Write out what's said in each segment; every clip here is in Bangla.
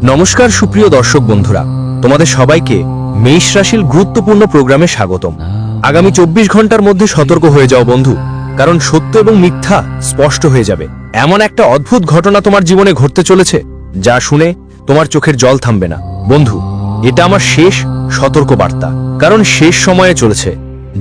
নমস্কার সুপ্রিয় দর্শক বন্ধুরা, তোমাদের সবাইকে মেষ রাশির গুরুত্বপূর্ণ প্রোগ্রামে স্বাগতম। আগামী 24 ঘন্টার মধ্যে সতর্ক হয়ে যাও বন্ধু, কারণ সত্য এবং মিথ্যা স্পষ্ট হয়ে যাবে। এমন একটা অদ্ভুত ঘটনা তোমার জীবনে ঘটতে চলেছে যা শুনে তোমার চোখের জল থামবে না। বন্ধু, এটা আমার শেষ সতর্ক বার্তা, কারণ শেষ সময়ে চলেছে।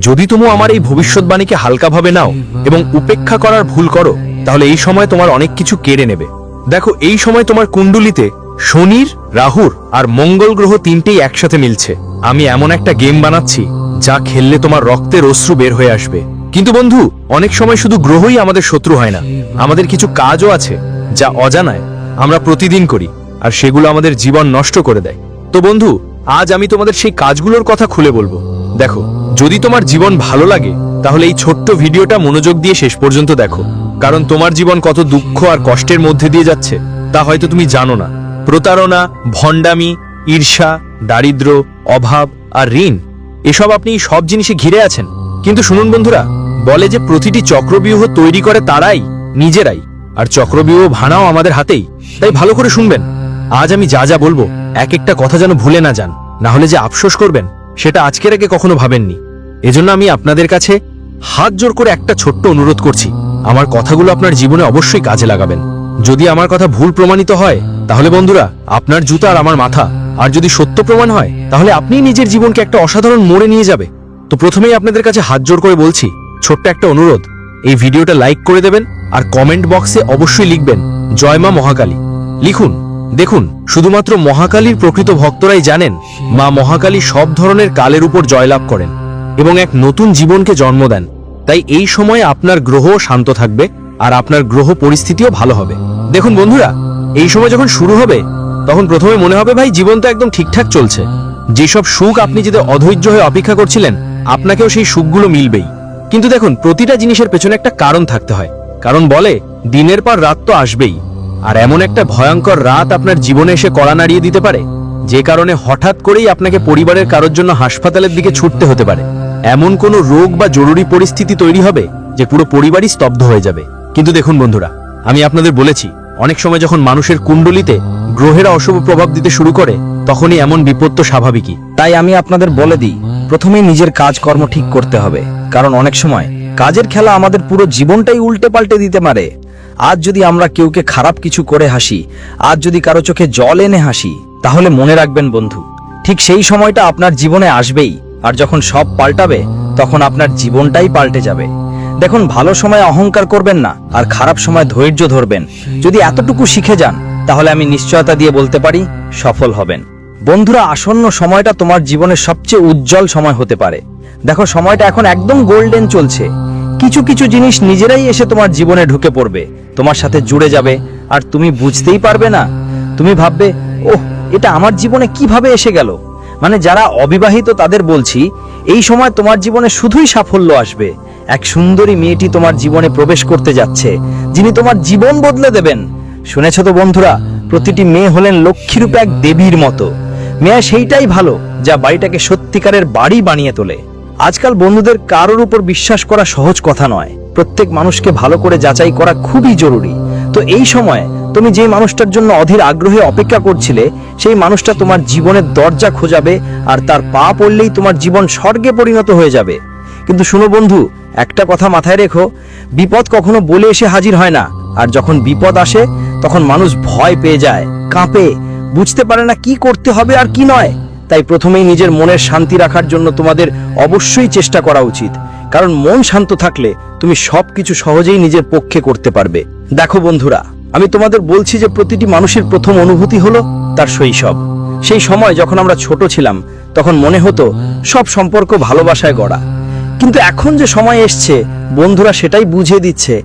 যদি তুমি আমার এই ভবিষ্যৎবাণীকে হালকাভাবে নাও এবং উপেক্ষা করার ভুল করো, তাহলে এই সময় তোমার অনেক কিছু কেড়ে নেবে। দেখো, এই সময় তোমার কুণ্ডলিতে শনির, রাহুর আর মঙ্গল গ্রহ তিনটেই একসাথে মিলছে। আমি এমন একটা গেম বানাচ্ছি যা খেললে তোমার রক্তের অশ্রু বের হয়ে আসবে। কিন্তু বন্ধু, অনেক সময় শুধু গ্রহই আমাদের শত্রু হয় না, আমাদের কিছু কাজও আছে যা অজানায় আমরা প্রতিদিন করি, আর সেগুলো আমাদের জীবন নষ্ট করে দেয়। তো বন্ধু, আজ আমি তোমাদের সেই কাজগুলোর কথা খুলে বলবো। দেখো, যদি তোমার জীবন ভালো লাগে তাহলে এই ছোট্ট ভিডিওটা মনোযোগ দিয়ে শেষ পর্যন্ত দেখো, কারণ তোমার জীবন কত দুঃখ আর কষ্টের মধ্যে দিয়ে যাচ্ছে তা হয়তো তুমি জানো না। প্রতারণা, ভণ্ডামি, ঈর্ষা, দারিদ্র্য, অভাব আর ঋণ, এসব আপনি সব জিনিসে ঘিরে আছেন। কিন্তু শুনুন বন্ধুরা, বলে যে প্রতিটি চক্রব্যূহ তৈরি করে তারাই নিজেরাই, আর চক্রব্যূহ ভাঙাও আমাদের হাতেই। তাই ভালো করে শুনবেন। আজ আমি যা যা বলবো এক একটা কথা যেন ভুলে না যান, না হলে যে আফসোস করবেন সেটা আজকের আগে কখনো ভাবেননি। এজন্য আমি আপনাদের কাছে হাত জোর করে একটা ছোট্ট অনুরোধ করছি, আমার কথাগুলো আপনার জীবনে অবশ্যই কাজে লাগাবেন। যদি আমার কথা ভুল প্রমাণিত হয় তাহলে বন্ধুরা, আপনার জুতা আর আমার মাথা, আর যদি সত্য প্রমাণ হয় তাহলে আপনি নিজের জীবনকে একটা অসাধারণ মোড়ে নিয়ে যাবে। তো প্রথমেই আপনাদের কাছে হাত জোর করে বলছি, ছোট্ট একটা অনুরোধ, এই ভিডিওটা লাইক করে দেবেন আর কমেন্ট বক্সে অবশ্যই লিখবেন জয় মা মহাকালী। লিখুন। দেখুন, শুধুমাত্র মহাকালীর প্রকৃত ভক্তরাই জানেন মা মহাকালী সব ধরনের কালের উপর জয়লাভ করেন এবং এক নতুন জীবনকে জন্ম দেন। তাই এই সময়ে আপনার গ্রহ শান্ত থাকবে আর আপনার গ্রহ পরিস্থিতিও ভালো হবে। দেখুন বন্ধুরা, এই সময় যখন শুরু হবে তখন প্রথমে মনে হবে ভাই জীবন তো একদম ঠিকঠাক চলছে। যেসব সুখ আপনি যেটা অধৈর্য হয়ে অপেক্ষা করছিলেন, আপনাকেও সেই সুখগুলো মিলবেই। কিন্তু দেখুন, প্রতিটা জিনিসের পেছনে একটা কারণ থাকতে হয়, কারণ বলে দিনের পর রাত তো আসবেই, আর এমন একটা ভয়ঙ্কর রাত আপনার জীবনে এসে কড়া নাড়িয়ে দিতে পারে যে কারণে হঠাৎ করেই আপনাকে পরিবারের কারোর জন্য হাসপাতালের দিকে ছুটতে হতে পারে। এমন কোনো রোগ বা জরুরি পরিস্থিতি তৈরি হবে যে পুরো পরিবারই স্তব্ধ হয়ে যাবে। কিন্তু দেখুন বন্ধুরা, আমি আপনাদের বলেছি, অনেক সময় যখন মানুষের কুণ্ডলিতে গ্রহেরা অশুভ প্রভাব দিতে শুরু করে তখনই এমন বিপদ তো স্বাভাবিকই। তাই আমি আপনাদের বলে দিই, প্রথমেই নিজের কাজকর্ম ঠিক করতে হবে, কারণ অনেক সময় কাজের খেলা আমাদের পুরো জীবনটাই উল্টে পাল্টে দিতে পারে। আজ যদি আমরা কেউকে খারাপ কিছু করে হাসি, আজ যদি কারো চোখে জল এনে হাসি, তাহলে মনে রাখবেন বন্ধু, ঠিক সেই সময়টা আপনার জীবনে আসবেই, আর যখন সব পাল্টাবে তখন আপনার জীবনটাই পাল্টে যাবে। দেখুন, ভালো সময় অহংকার করবেন না, আর খারাপ সময় ধৈর্য ধরবেন। যদি এতটুকু শিখে যান তাহলে আমি নিশ্চয়তা দিয়ে বলতে পারি সফল হবেন। বন্ধুরা, আসন্ন সময়টা তোমার জীবনের সবচেয়ে উজ্জ্বল সময় হতে পারে। দেখো, সময়টা এখন একদম গোল্ডেন চলছে। কিছু কিছু জিনিস নিজেরাই এসে তোমার জীবনে ঢুকে পড়বে, তোমার সাথে জুড়ে যাবে, আর তুমি বুঝতেই পারবে না। তুমি ভাববে, ওহ, এটা আমার জীবনে কিভাবে এসে গেল। মানে যারা অবিবাহিত তাদের বলছি, এই সময় তোমার জীবনে শুধুই সাফল্য আসবে। এক সুন্দরী মেয়েটি তোমার জীবনে প্রবেশ করতে যাচ্ছে, যিনি তোমার জীবন বদলে দেবেন। শুনেছ তো বন্ধুরা, প্রতিটি মেয়ে হলেন লক্ষ্মীরূপে এক দেবীর মতো। মেয়ে সেইটাই ভালো যা বাড়িটাকে সত্যিকারের বাড়ি বানিয়ে তোলে। আজকাল বন্ধুদের কারোর উপর বিশ্বাস করা সহজ কথা নয়, প্রত্যেক মানুষকে ভালো করে যাচাই করা খুবই জরুরি। তো এই সময় তুমি যে মানুষটার জন্য অধীর আগ্রহে অপেক্ষা করছিলে, সেই মানুষটা তোমার জীবনের দরজা খোঁজাবে, আর তার পা পড়লেই তোমার জীবন স্বর্গে পরিণত হয়ে যাবে। কিন্তু শুনো বন্ধু, একটা কথা মাথায় রেখো, বিপদ কখনো বলে এসে হাজির হয় না, আর যখন বিপদ আসে তখন মানুষ ভয় পেয়ে যায়, কাঁপে, বুঝতে পারে না কি করতে হবে আর কি নয়। তাই প্রথমেই নিজের মনের শান্তি রাখার জন্য তোমাদের অবশ্যই চেষ্টা করা উচিত, কারণ মন শান্ত থাকলে তুমি সবকিছু সহজেই নিজের পক্ষে করতে পারবে। দেখো বন্ধুরা, আমি তোমাদের বলছি যে প্রতিটি মানুষের প্রথম অনুভূতি হলো তার শৈশব। সেই সময় যখন আমরা ছোট ছিলাম তখন মনে হতো সব সম্পর্ক ভালোবাসায় গড়া। কিন্তু এখন যে সময় এসছে, বন্ধুরা সেটাই বুঝিয়ে দিচ্ছে।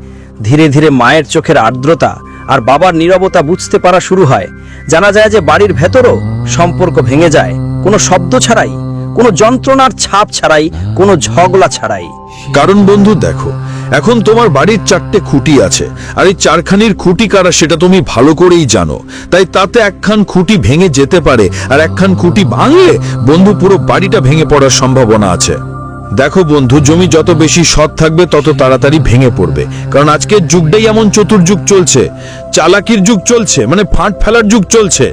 ধীরে ধীরে মায়ের চোখের আর্দ্রতা আর বাবার নীরবতা বুঝতে পারা শুরু হয়। জানা যায় যে বাড়ির ভেতরও সম্পর্ক ভেঙে যায়, কোনো শব্দ ছাড়াই, কোনো যন্ত্রণার ছাপ ছাড়াই, কোনো ঝগড়া ছাড়াই। কারণ বন্ধু দেখো, এখন তোমার বাড়ির 4টে খুঁটি আছে, আর এই 4খানির খুঁটি কারা সেটা তুমি ভালো করেই জানো। তাই তাতে একখান খুঁটি ভেঙে যেতে পারে, আর একখান খুঁটি ভাঙলে বন্ধু পুরো বাড়িটা ভেঙে পড়ার সম্ভাবনা আছে। দেখো বন্ধু, জমি যত বেশি সৎ থাকবে তত তাড়াতাড়ি ভেঙে পড়বে, কারণ আজকের যুগটাই এমন চতুর্যুগ চলছে, চালাকির যুগ চলছে, মানে ফাঁট ফেলার যুগ চলছে।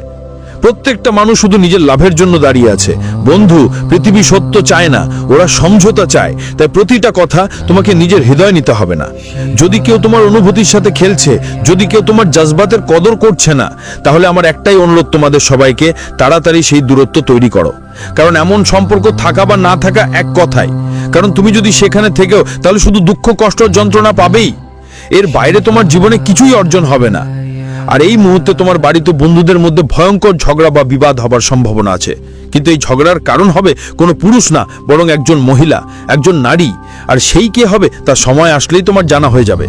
প্রত্যেকটা মানুষ শুধু নিজের লাভের জন্য দাঁড়িয়ে আছে। বন্ধু, পৃথিবী সত্য চায় না, ওরা সমঝোতা চায়। তাই প্রতিটা কথা তোমাকে নিজের হৃদয়ে নিতে হবে না। যদি কেউ তোমার অনুভূতির সাথে খেলছে, যদি কেউ তোমার জজবাতের কদর করছে না, তাহলে আমার একটাই অনুরোধ তোমাদের সবাইকে, তাড়াতাড়ি সেই দূরত্ব তৈরি করো। কারণ এমন সম্পর্ক থাকা বা না থাকা এক কথাই। কারণ তুমি যদি সেখানে থেকেও তাহলে শুধু দুঃখ, কষ্ট, যন্ত্রণা পাবেই। এর বাইরে তোমার জীবনে কিছুই অর্জন হবে না। আর এই মুহূর্তে তোমার বাড়িতে বন্ধুদের মধ্যে ভয়ঙ্কর ঝগড়া বা বিবাদ হবার সম্ভাবনা আছে। কিন্তু এই ঝগড়ার কারণ হবে কোনো পুরুষ না, বরং একজন মহিলা, একজন নারী। আর সেই কে হবে তার সময় আসলেই তোমার জানা হয়ে যাবে।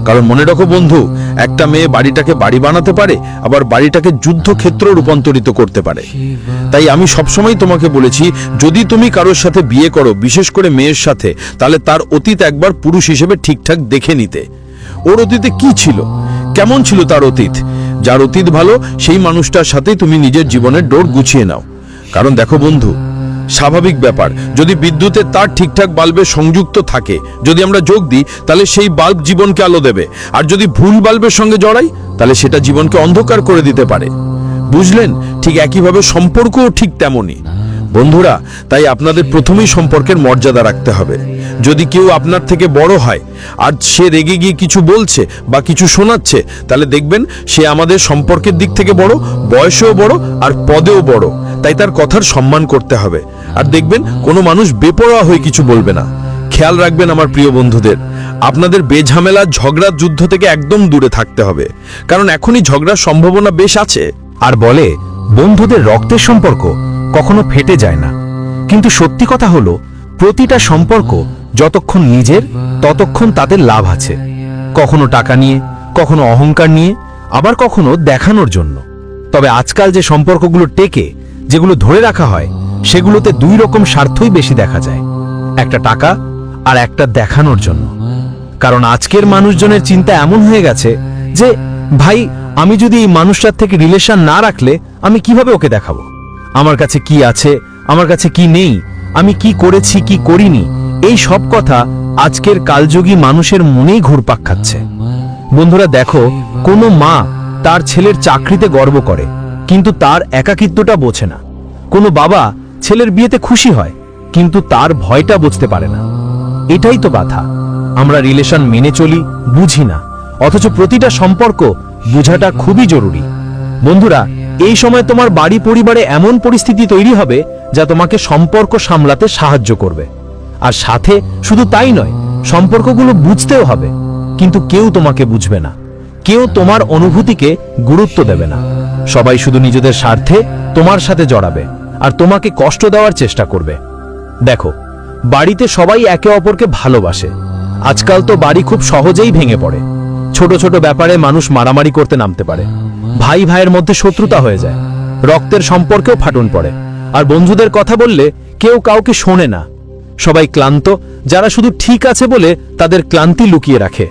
কারণ মনে রাখো বন্ধু, একটা মেয়ে বাড়িটাকে বাড়ি বানাতে পারে, আবার বাড়িটাকে যুদ্ধক্ষেত্র রূপান্তরিত করতে পারে। তাই আমি সবসময় তোমাকে বলেছি, যদি তুমি কারোর সাথে বিয়ে করো, বিশেষ করে মেয়ের সাথে, তাহলে তার অতীত একবার পুরুষ হিসেবে ঠিকঠাক দেখে নিতে। ওর অতীতে কি ছিল, কেমন ছিল তার অতীত। যার অতীত ভালো, সেই মানুষটার সাথে তুমি নিজের জীবনের ডোর গুছিয়ে নাও। কারণ দেখো বন্ধু, স্বাভাবিক ব্যাপার, যদি বিদ্যুতের তার ঠিকঠাক বাল্বে সংযুক্ত থাকে, যদি আমরা যোগ দিই, তাহলে সেই বাল্ব জীবনকে আলো দেবে। আর যদি ভুল বাল্বের সঙ্গে জড়াই, তাহলে সেটা জীবনকে অন্ধকার করে দিতে পারে। বুঝলেন? ঠিক একইভাবে সম্পর্কও ঠিক তেমনই। বন্ধুরা, তাই আপনাদের প্রথমেই সম্পর্কের মর্যাদা রাখতে হবে। যদি কেউ আপনার থেকে বড় হয় আর সে রেগে গিয়ে কিছু বলছে বা কিছু শোনাচ্ছে, তাহলে দেখবেন সে আমাদের সম্পর্কের দিক থেকে বড়, বয়সেও বড় আর পদেও বড়। তাই তার কথার সম্মান করতে হবে। আর দেখবেন কোনো মানুষ বেপরোয়া হয়ে কিছু বলবে না। খেয়াল রাখবেন আমার প্রিয় বন্ধুদের, আপনাদের বেঝামেলা ঝগড়ার যুদ্ধ থেকে একদম দূরে থাকতে হবে। কারণ এখনই ঝগড়ার সম্ভাবনা বেশ আছে। আর বলে বন্ধুদের রক্তের সম্পর্ক কখনো ফেটে যায় না। কিন্তু সত্যি কথা হলো, প্রতিটা সম্পর্ক যতক্ষণ নিজের, ততক্ষণ তাদের লাভ আছে। কখনো টাকা নিয়ে, কখনো অহংকার নিয়ে, আবার কখনো দেখানোর জন্য। তবে আজকাল যে সম্পর্কগুলো টেকে, যেগুলো ধরে রাখা হয়, সেগুলোতে দুই রকম স্বার্থই বেশি দেখা যায়, একটা টাকা আর একটা দেখানোর জন্য। কারণ আজকের মানুষজনের চিন্তা এমন হয়ে গেছে যে, ভাই, আমি যদি এই মানুষটার থেকে রিলেশন না রাখলে আমি কিভাবে ওকে দেখাবো? আমার কাছে কি আছে, আমার কাছে কি নেই, আমি কি করেছি কি করিনি, এই সব কথা আজকের কালযোগী মানুষের মনেই ঘুরপাক খাচ্ছে। বন্ধুরা দেখো, কোনো মা তার ছেলের চাকরিতে গর্ব করে, কিন্তু তার একাকিত্বটা বোঝে না। কোনো বাবা ছেলের বিয়েতে খুশি হয়, কিন্তু তার ভয়টা বুঝতে পারে না। এটাই তো বাধা। আমরা রিলেশন মেনে চলি, বুঝি না, অথচ প্রতিটা সম্পর্ক বুঝাটা খুবই জরুরি। বন্ধুরা, এই সময় তোমার বাড়ি পরিবারে এমন পরিস্থিতি তৈরি হবে যা তোমাকে সম্পর্ক সামলাতে সাহায্য করবে। আর সাথে শুধু তাই নয়, সম্পর্কগুলো বুঝতেও হবে। কিন্তু কেউ তোমাকে বুঝবে না, কেউ তোমার অনুভূতিকে গুরুত্ব দেবে না। সবাই শুধু নিজেদের স্বার্থে তোমার সাথে জড়াবে আর তোমাকে কষ্ট দেওয়ার চেষ্টা করবে। দেখো, বাড়িতে সবাই একে অপরকে ভালোবাসে। আজকাল তো বাড়ি খুব সহজেই ভেঙে পড়ে। ছোট ছোট ব্যাপারে মানুষ মারামারি করতে নামতে পারে, ভাই ভাইয়ের মধ্যে শত্রুতা হয়ে যায়, রক্তের সম্পর্কেও ফাটন পড়ে। আর বন্ধুদের কথা বললে কেউ কাউকে শোনে না। সবাই ক্লান্ত, যারা শুধু ঠিক আছে বলে তাদের ক্লান্তি লুকিয়ে রাখে।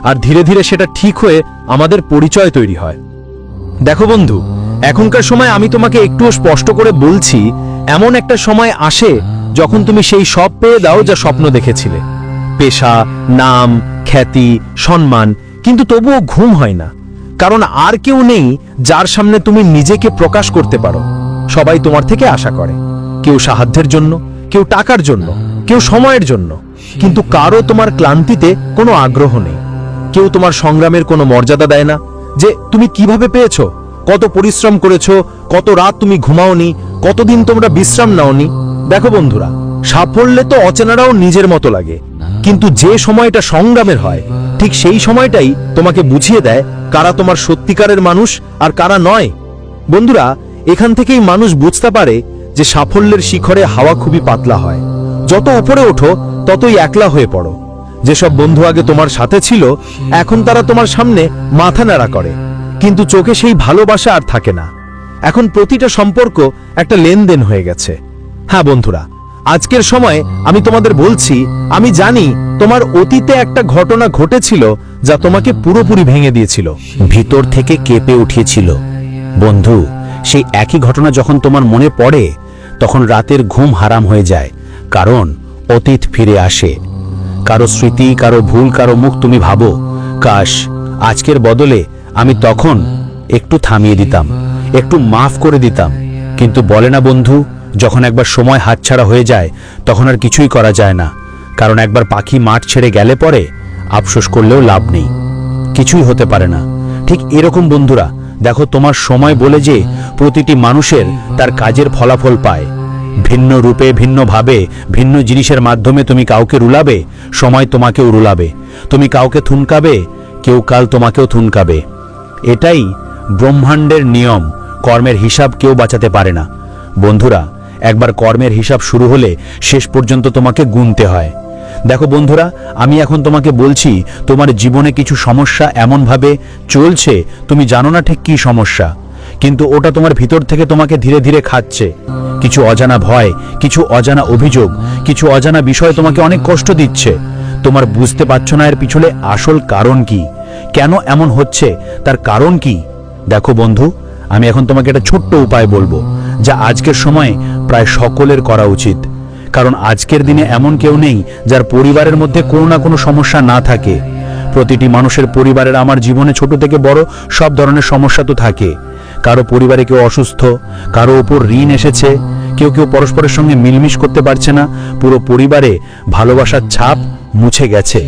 আর ধীরে ধীরে সেটা ঠিক হয়ে আমাদের পরিচয় তৈরি হয়। দেখো বন্ধু, এখনকার সময় আমি তোমাকে একটুও স্পষ্ট করে বলছি, এমন একটা সময় আসে যখন তুমি সেই সব পেয়ে দাও যা স্বপ্ন দেখেছিলে। পেশা, নাম, খ্যাতি, সম্মান, কিন্তু তবুও ঘুম হয় না। কারণ আর কেউ নেই যার সামনে তুমি নিজেকে প্রকাশ করতে পারো। সবাই তোমার থেকে আশা করে, কেউ সাহায্যের জন্য, কেউ টাকার জন্য, কেউ সময়ের জন্য। কিন্তু কারো তোমার ক্লান্তিতে কোনো আগ্রহ নেই। কেউ তোমার সংগ্রামের কোনো মর্যাদা দেয় না, যে তুমি কিভাবে পেয়েছো, কত পরিশ্রম করেছো, কত রাত তুমি ঘুমাওনি, কতদিন তোমরা বিশ্রাম নাওনি। দেখো বন্ধুরা, সাফল্যে তো অচেনারাও নিজের মতো লাগে, কিন্তু যে সময়টা সংগ্রামের হয়, ঠিক সেই সময়টাই তোমাকে বুঝিয়ে দেয় কারা তোমার সত্যিকারের মানুষ আর কারা নয়। বন্ধুরা, এখান থেকেই মানুষ বুঝতে পারে যে সাফল্যের শিখরে হাওয়া খুবই পাতলা হয়। যত উপরে ওঠো ততই একলা হয়ে পড়ো। যেসব বন্ধু আগে তোমার সাথে ছিল, এখন তারা তোমার সামনে মাথা নাড়া করে, কিন্তু চোখে সেই ভালোবাসা আর থাকে না। এখন প্রতিটা সম্পর্ক একটা লেনদেন হয়ে গেছে। হ্যাঁ বন্ধুরা, আজকের সময় আমি তোমাদের বলছি, আমি জানি তোমার অতীতে একটা ঘটনা ঘটেছিল যা তোমাকে পুরোপুরি ভেঙে দিয়েছিল, ভিতর থেকে কেঁপে উঠিয়েছিল। বন্ধু, সেই একই ঘটনা যখন তোমার মনে পড়ে, তখন রাতের ঘুম হারাম হয়ে যায়। কারণ অতীত ফিরে আসে। কারো স্মৃতি, কারো ভুল, কারো মুখ তুমি ভাবো, কাশ আজকের বদলে আমি তখন একটু থামিয়ে দিতাম, একটু মাফ করে দিতাম। কিন্তু বলে না বন্ধু, যখন একবার সময় হাতছাড়া হয়ে যায় তখন আর কিছুই করা যায় না। কারণ একবার পাখি মাঠ ছেড়ে গেলে পরে আফসোস করলেও লাভ নেই, কিছুই হতে পারে না। ঠিক এরকম বন্ধুরা, দেখো তোমার সময় বলে যে প্রতিটি মানুষের তার কাজের ফলাফল পায়। ভিন্ন রূপে, ভিন্নভাবে, ভিন্ন জিনিসের মাধ্যমে তুমি কাউকে রুলাবে, সময় তোমাকেও রুলাবে। তুমি কাউকে থুনকাবে, কেউ কাল তোমাকেও থুনকাবে। এটাই ব্রহ্মাণ্ডের নিয়ম। কর্মের হিসাব কেউ বাঁচাতে পারে না। বন্ধুরা, একবার কর্মের হিসাব শুরু হলে শেষ পর্যন্ত তোমাকে গুনতে হয়। দেখো বন্ধুরা, আমি এখন তোমাকে বলছি, তোমার জীবনে কিছু সমস্যা এমনভাবে চলছে তুমি জানো না ঠিক কী সমস্যা, কিন্তু ওটা তোমার ভিতর থেকে তোমাকে ধীরে ধীরে খাচ্ছে। কিছু অজানা ভয়, কিছু অজানা অভিযোগ, কিছু অজানা বিষয় তোমাকে অনেক কষ্ট দিচ্ছে। তোমার বুঝতে পারছো না এর পিছনে আসল কারণ কি, কেন এমন হচ্ছে, তার কারণ কি। দেখো বন্ধু, আমি এখন তোমাকে একটা ছোট্ট উপায় বলবো, যা আজকের সময়ে প্রায় সকলের করা উচিত। কারণ আজকের দিনে এমন কেউ নেই যার পরিবারের মধ্যে কোনো না কোনো সমস্যা না থাকে। প্রতিটি মানুষের পরিবারের, আমার জীবনে ছোট থেকে বড় সব ধরনের সমস্যা তো থাকে। কারো পরিবারে কেউ অসুস্থ, কারো ওপর ঋণ এসেছে, কেউ কেউ পরস্পরের সঙ্গে মিলমিশ করতে পারছে না, পুরো পরিবারে ভালোবাসার ছাপ মুছে গেছে,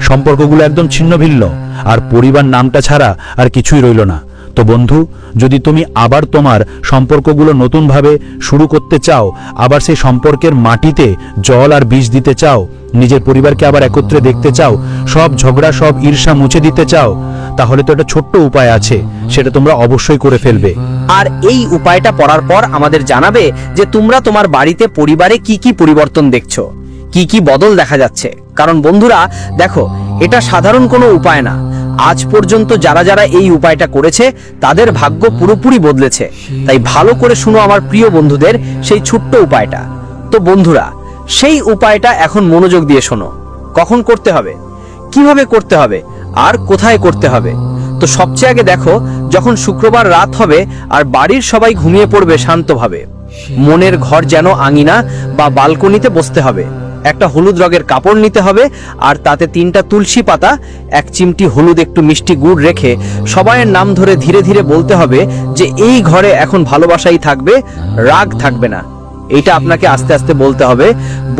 সম্পর্কগুলো একদম ছিন্ন ভিন্ন, আর পরিবার নামটা ছাড়া আর কিছুই রইল না। তো বন্ধু, যদি তুমি আবার তোমার সম্পর্কগুলো নতুনভাবে শুরু করতে চাও, আবার সেই সম্পর্কের মাটিতে জল আর বীজ দিতে চাও, নিজের পরিবারকে আবার একত্রে দেখতে চাও, সব ঝগড়া, সব ঈর্ষা মুছে দিতে চাও, তাহলে তো একটা ছোট্ট উপায় আছে, সেটা তোমরা অবশ্যই করে ফেলবে। আর এই উপায়টা পড়ার পর আমাদের জানাবে যে তোমরা তোমার বাড়িতে, পরিবারে কি কি পরিবর্তন দেখছো, কি কি বদল দেখা যাচ্ছে। কারণ বন্ধুরা দেখো, এটা সাধারণ কোনো উপায় না। আজ পর্যন্ত যারা যারা এই উপায়টা করেছে তাদের ভাগ্য পুরোপুরি বদলেছে। তাই ভালো করে শুনো আমার প্রিয় বন্ধুদের সেই ছোট্ট উপায়টা। তো বন্ধুরা, সেই উপায়টা এখন মনোযোগ দিয়ে শোনো। কখন করতে হবে, কিভাবে করতে হবে, আর কোথায় করতে হবে। তো সবচেয়ে আগে দেখো, যখন শুক্রবার রাত হবে আর বাড়ির সবাই ঘুমিয়ে পড়বে শান্তভাবে, মনের ঘর যেন আঙিনা বা বালকনিতে বসতে হবে। একটা হলুদ রঙের কাপড় নিতে হবে, আর তাতে 3টা তুলসী পাতা, 1 চিমটি হলুদ, একটু মিষ্টি গুড় রেখে সবাইয়ের নাম ধরে ধীরে ধীরে বলতে হবে যে এই ঘরে এখন ভালোবাসাই থাকবে, রাগ থাকবে না। এইটা আপনাকে আস্তে আস্তে বলতে হবে।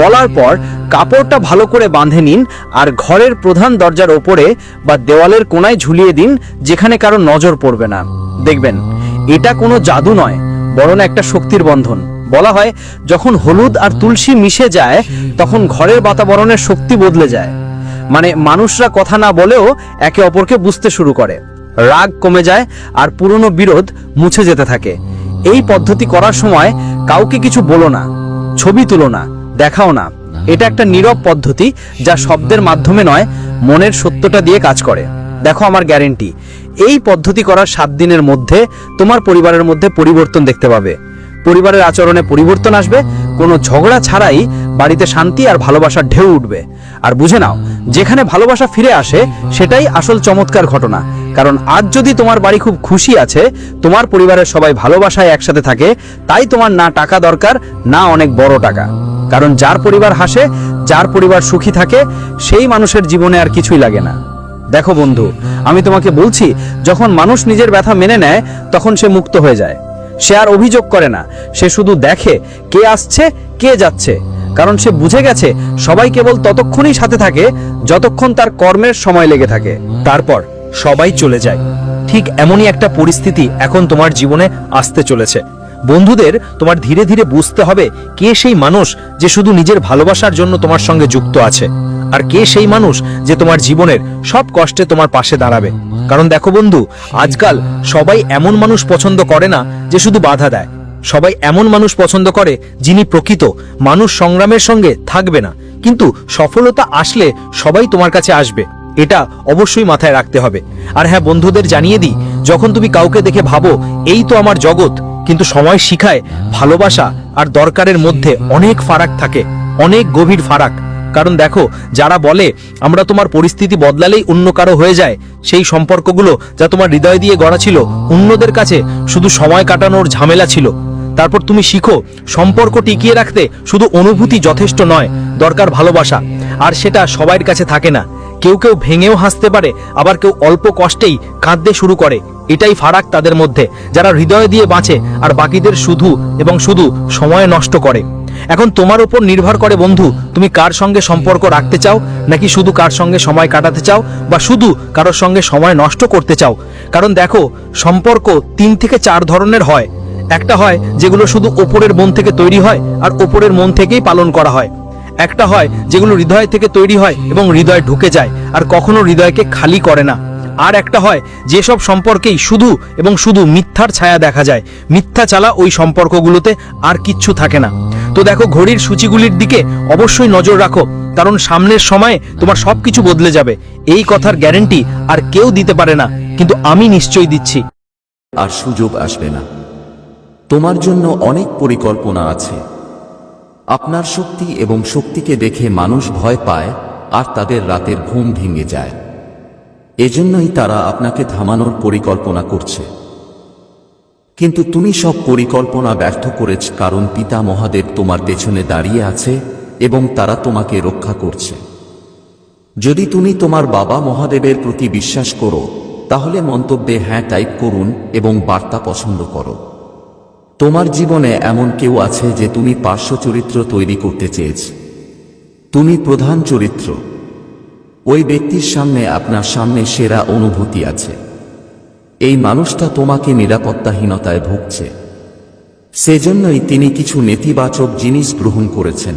বলার পর কাপড়টা ভালো করে বাঁধে নিন, আর ঘরের প্রধান দরজার ওপরে বা দেওয়ালের কোণায় ঝুলিয়ে দিন, যেখানে কারো নজর পড়বে না। দেখবেন, এটা কোনো জাদু নয়, বরং একটা শক্তির বন্ধন। বলা হয়, যখন হলুদ আর তুলসী মিশে যায় তখন ঘরের বাতাবরণের শক্তি বদলে যায়। মানে মানুষরা কথা না বলেও একে অপরকে বুঝতে শুরু করে, রাগ কমে যায়, আর পুরনো বিরোধ মুছে যেতে থাকে। এই পদ্ধতি করার সময় কাউকে কিছু বলো না, ছবি তুলো না, দেখাও না। এটা একটা নীরব পদ্ধতি, যা শব্দের মাধ্যমে নয়, মনের সত্যটা দিয়ে কাজ করে। দেখো, আমার গ্যারেন্টি, এই পদ্ধতি করার 7 দিনের মধ্যে তোমার পরিবারের মধ্যে পরিবর্তন দেখতে পাবে। পরিবারের আচরণে পরিবর্তন আসবে, কোনো ঝগড়া ছাড়াই বাড়িতে শান্তি আর ভালোবাসার ঢেউ উঠবে। আর বুঝে নাও, যেখানে ভালোবাসা ফিরে আসে সেটাই আসল চমৎকার ঘটনা। কারণ আজ যদি তোমার বাড়ি খুব খুশি আছে, তোমার পরিবারের সবাই ভালোবাসায় একসাথে থাকে, তাই তোমার না টাকা দরকার, না অনেক বড় টাকা। কারণ যার পরিবার হাসে, যার পরিবার সুখী থাকে, সেই মানুষের জীবনে আর কিছুই লাগে না। দেখো বন্ধু, আমি তোমাকে বলছি, যখন মানুষ নিজের ব্যথা মেনে নেয় তখন সে মুক্ত হয়ে যায়। সে আর অভিযোগ করে না, সে শুধু দেখে কে আসছে, কে যাচ্ছে। কারণ সে বুঝে গেছে সবাই কেবল ততক্ষণই সাথে থাকে যতক্ষণ তার কর্মের সময় লেগে থাকে, তারপর সবাই চলে যায়। ঠিক এমনই একটা পরিস্থিতি এখন তোমার জীবনে আসতে চলেছে। বন্ধুদের, তোমার ধীরে ধীরে বুঝতে হবে কে সেই মানুষ যে শুধু নিজের ভালোবাসার জন্য তোমার সঙ্গে যুক্ত আছে, আর কে সেই মানুষ যে তোমার জীবনের সব কষ্টে তোমার পাশে দাঁড়াবে। কারণ দেখো বন্ধু, আজকাল সবাই এমন মানুষ পছন্দ করে না যে শুধু বাধা দেয়। সবাই এমন মানুষ পছন্দ করে যিনি প্রকৃত মানুষ, সংগ্রামের সঙ্গে থাকবে না, কিন্তু সফলতা আসলে সবাই তোমার কাছে আসবে। এটা অবশ্যই মাথায় রাখতে হবে। আর হ্যাঁ বন্ধুদের জানিয়ে দিই, যখন তুমি কাউকে দেখে ভাবো এই তো আমার জগৎ, কিন্তু সময় শিখায় ভালোবাসা আর দরকারের মধ্যে অনেক ফারাক থাকে, অনেক গভীর ফারাক। কারণ দেখো, যারা বলে আমরা তোমার পরিস্থিতি বদলালেই অন্য কারো হয়ে যায়, সেই সম্পর্কগুলো যা তোমার হৃদয় দিয়ে গড়া ছিল, অন্যদের কাছে শুধু সময় কাটানোর ঝামেলা ছিল। তারপর তুমি শিখো, সম্পর্ক টিকিয়ে রাখতে শুধু অনুভূতি যথেষ্ট নয়, দরকার ভালোবাসা। আর সেটা সবার কাছে থাকে না, কেউ কেউ ভেঙেও হাসতে পারে, আবার কেউ অল্প কষ্টেই কাঁদতে শুরু করে। এটাই ফারাক তাদের মধ্যে, যারা হৃদয় দিয়ে বাঁচে আর বাকিদের শুধু এবং শুধু সময় নষ্ট করে। এখন তোমার উপর নির্ভর করে বন্ধু, তুমি কার সঙ্গে সম্পর্ক রাখতে চাও, নাকি শুধু কার সঙ্গে সময় কাটাতে চাও, বা শুধু কারোর সঙ্গে সময় নষ্ট করতে চাও। কারণ দেখো, সম্পর্ক 3 থেকে 4 ধরনের হয়। একটা হয় যেগুলো শুধু ওপরের মন থেকে তৈরি হয় আর ওপরের মন থেকেই পালন করা হয়। একটা হয় যেগুলো হৃদয় থেকে তৈরি হয় এবং হৃদয় ঢুকে যায় আর কখনো হৃদয়কে খালি করে না। আর একটা হয় যেসব সম্পর্কেই শুধু এবং শুধু মিথ্যার ছায়া দেখা যায়, মিথ্যা ছাড়া ওই সম্পর্কগুলোতে আর কিচ্ছু থাকে না। তো দেখো, ঘড়ির সূচিগুলির দিকে অবশ্যই নজর রাখো, কারণ সামনের সময়ে তোমার সবকিছু বদলে যাবে। এই কথার গ্যারান্টি আর কেউ দিতে পারে না, কিন্তু আমি নিশ্চয়ই দিচ্ছি। আর সুযোগ আসবে না। তোমার জন্য অনেক পরিকল্পনা আছে। আপনার শক্তি এবং শক্তিকে দেখে মানুষ ভয় পায় আর তাদের রাতের ঘুম ভেঙে যায়। এজন্যই তারা আপনাকে থামানোর পরিকল্পনা করছে। কিন্তু তুমি সব পরিকল্পনা ব্যর্থ করেছ, কারণ পিতা মহাদেব তোমার পেছনে দাঁড়িয়ে আছে এবং তারা তোমাকে রক্ষা করছে। যদি তুমি তোমার বাবা মহাদেবের প্রতি বিশ্বাস করো, তাহলে মন্তব্যে হ্যাঁ টাইপ করুন এবং বার্তা পছন্দ করো। তোমার জীবনে এমন কেউ আছে যে তুমি পার্শ্ব চরিত্র তৈরি করতে চেয়েছ। তুমি প্রধান চরিত্র। ওই ব্যক্তির সামনে আপনার সামনে সেরা অনুভূতি আছে। এই মানুষটা তোমাকে নিরাপত্তাহীনতায় ভুগছে। সেজন্যই তিনি কিছু নেতিবাচক জিনিস গ্রহণ করেছেন।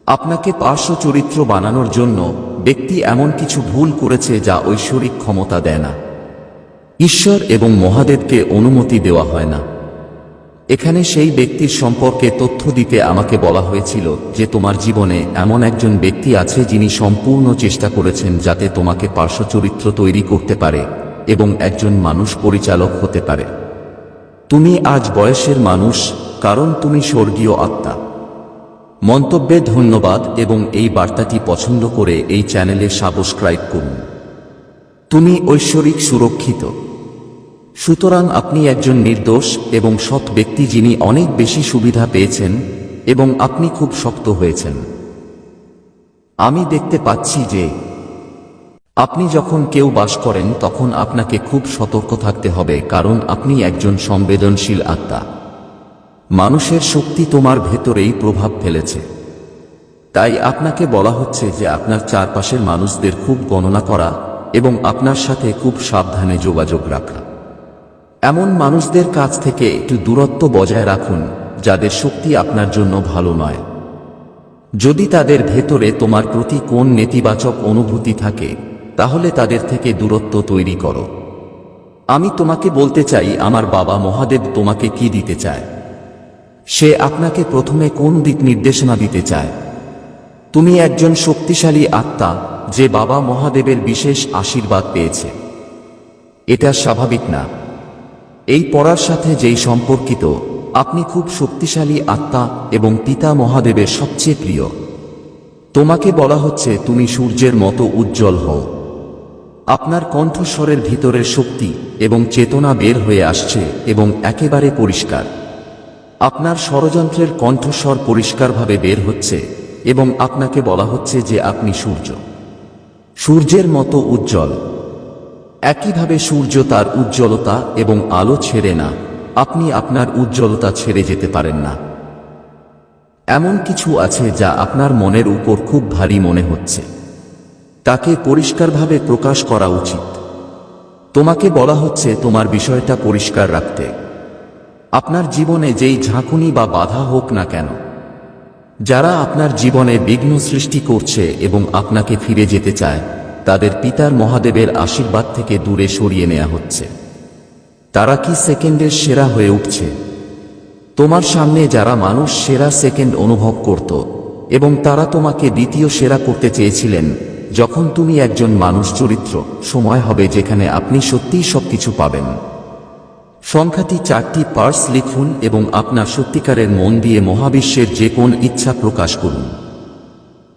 আপনাকে পার্শ্ব চরিত্র বানানোর জন্য ব্যক্তি এমন কিছু ভুল করেছে যা ঐশ্বরিক ক্ষমতা দেয় না। ঈশ্বর এবং মহাদেবকে অনুমতি দেওয়া হয় না। এখানে সেই ব্যক্তির সম্পর্কে তথ্য দিতে আমাকে বলা হয়েছিল যে তোমার জীবনে এমন একজন ব্যক্তি আছে যিনি সম্পূর্ণ চেষ্টা করেছেন যাতে তোমাকে পার্শ্ব চরিত্র তৈরি করতে পারে এবং একজন মানুষ পরিচালক হতে পারে। তুমি আজ বয়সের মানুষ, কারণ তুমি স্বর্গীয় আত্মা। মন্তব্যে ধন্যবাদ এবং এই বার্তাটি পছন্দ করে এই চ্যানেলে সাবস্ক্রাইব করুন। তুমি ঐশ্বরিক সুরক্ষিত। সুতরাং আপনি একজন নির্দোষ এবং সৎ ব্যক্তি যিনি অনেক বেশি সুবিধা পেয়েছেন এবং আপনি খুব শক্ত হয়েছেন। আমি দেখতে পাচ্ছি যে আপনি যখন কেউ বাস করেন তখন আপনাকে খুব সতর্ক থাকতে হবে, কারণ আপনি একজন সংবেদনশীল আত্মা। মানুষের শক্তি তোমার ভেতরেই প্রভাব ফেলেছে। তাই আপনাকে বলা হচ্ছে যে আপনার চারপাশের মানুষদের খুব গণনা করা এবং আপনার সাথে খুব সাবধানে যোগাযোগ রাখা। এমন মানুষদের কাছ থেকে একটু দূরত্ব বজায় রাখুন যাদের শক্তি আপনার জন্য ভালো নয়। যদি তাদের ভেতরে তোমার প্রতি কোন নেতিবাচক অনুভূতি থাকে, তাহলে তাদের থেকে দূরত্ব তৈরি করো। আমি তোমাকে বলতে চাই, আমার বাবা মহাদেব তোমাকে কি দিতে চায়। সে আপনাকে প্রথমে কোন দিক নির্দেশনা দিতে চায়। তুমি একজন শক্তিশালী আত্মা যে বাবা মহাদেবের বিশেষ আশীর্বাদ পেয়েছে। এটা স্বাভাবিক না। এই পড়ার সাথে যেই সম্পর্কিত, আপনি খুব শক্তিশালী আত্মা এবং পিতা মহাদেবের সবচেয়ে প্রিয়। তোমাকে বলা হচ্ছে তুমি সূর্যের মতো উজ্জ্বল হও। আপনার কণ্ঠস্বরের ভিতরের শক্তি এবং চেতনা বের হয়ে আসছে এবং একেবারে পরিষ্কার। আপনার ষড়যন্ত্রের কণ্ঠস্বর পরিষ্কারভাবে বের হচ্ছে এবং আপনাকে বলা হচ্ছে যে আপনি সূর্যের মতো উজ্জ্বল। একইভাবে সূর্য তার উজ্জ্বলতা এবং আলো ছেড়ে না, আপনি আপনার উজ্জ্বলতা ছেড়ে যেতে পারেন না। এমন কিছু আছে যা আপনার মনের উপর খুব ভারী মনে হচ্ছে, তাকে পরিষ্কারভাবে প্রকাশ করা উচিত। তোমাকে বলা হচ্ছে তোমার বিষয়টা পরিষ্কার রাখতে। আপনার জীবনে যেই ঝাঁকুনি বা বাধা হোক না কেন, যারা আপনার জীবনে বিঘ্ন সৃষ্টি করছে এবং আপনাকে ফিরে যেতে চায়, তাদের পিতার মহাদেবের আশীর্বাদ থেকে দূরে সরিয়ে নেওয়া হচ্ছে। তারা কি সেকেন্ডের সেরা হয়ে উঠছে। তোমার সামনে যারা মানুষ সেরা সেকেন্ড অনুভব করত এবং তারা তোমাকে দ্বিতীয় সেরা করতে চেয়েছিলেন, যখন তুমি একজন মানুষ চরিত্র, সময় হবে যেখানে আপনি সত্যিই সবকিছু পাবেন। সংখ্যাটি 4টি পার্স লিখুন এবং আপনার সত্যিকারের মন দিয়ে মহাবিশ্বের যে কোন ইচ্ছা প্রকাশ করুন।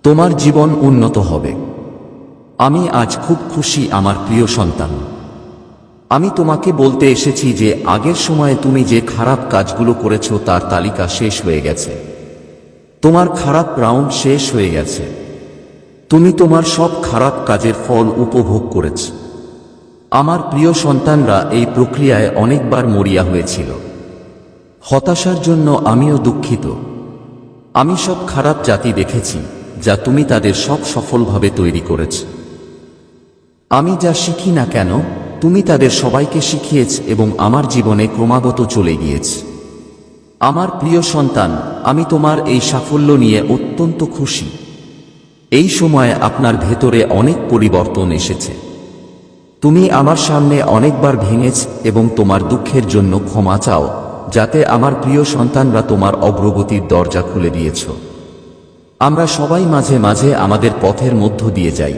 তোমার জীবন উন্নত হবে। আমি আজ খুব খুশি আমার প্রিয় সন্তান। আমি তোমাকে বলতে এসেছি যে আগের সময়ে তুমি যে খারাপ কাজগুলো করেছো তার তালিকা শেষ হয়ে গেছে। তোমার খারাপ রাউন্ড শেষ হয়ে গেছে। তুমি তোমার সব খারাপ কাজের ফল উপভোগ করেছ। আমার প্রিয় সন্তানরা এই প্রক্রিয়ায় অনেকবার মরিয়া হয়েছিল। হতাশার জন্য আমিও দুঃখিত। আমি সব খারাপ জাতি দেখেছি যা তুমি তাদের সব সফলভাবে তৈরি করেছ। আমি যা শিখি না কেন তুমি তাদের সবাইকে শিখিয়েছ এবং আমার জীবনে ক্রমাগত চলে গিয়েছ। আমার প্রিয় সন্তান, আমি তোমার এই সাফল্য নিয়ে অত্যন্ত খুশি। এই সময়ে আপনার ভেতরে অনেক পরিবর্তন এসেছে। তুমি আমার সামনে অনেকবার ভেঙেছ এবং তোমার দুঃখের জন্য ক্ষমা চাও, যাতে আমার প্রিয় সন্তানরা তোমার অগ্রগতির দরজা খুলে দিয়েছ। আমরা সবাই মাঝে মাঝে আমাদের পথের মধ্য দিয়ে যাই।